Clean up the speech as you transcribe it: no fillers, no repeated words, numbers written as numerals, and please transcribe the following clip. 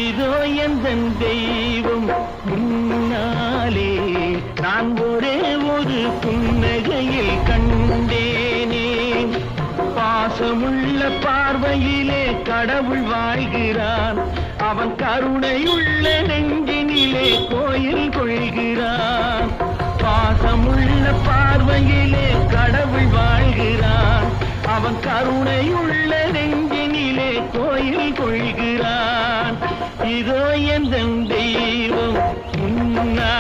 இதோ எந்தன் தெய்வம் முன்னாலே நான் ஒரே ஒரு புன்னகையில் கண்டேனே. பாசமுள்ள பார்வையிலே கடவுள் வாழ்கிறான், அவன் கருணையுள்ள நெஞ்சினிலே கோயில் கொள்கிறான். பாசமுள்ள பார்வையிலே கடவுள் வாழ்கிறான், அவன் கருணையுள்ள நெஞ்சினிலே கோயில் கொள்கிறான். இதோ எந்தன் தெய்வம் முன்னா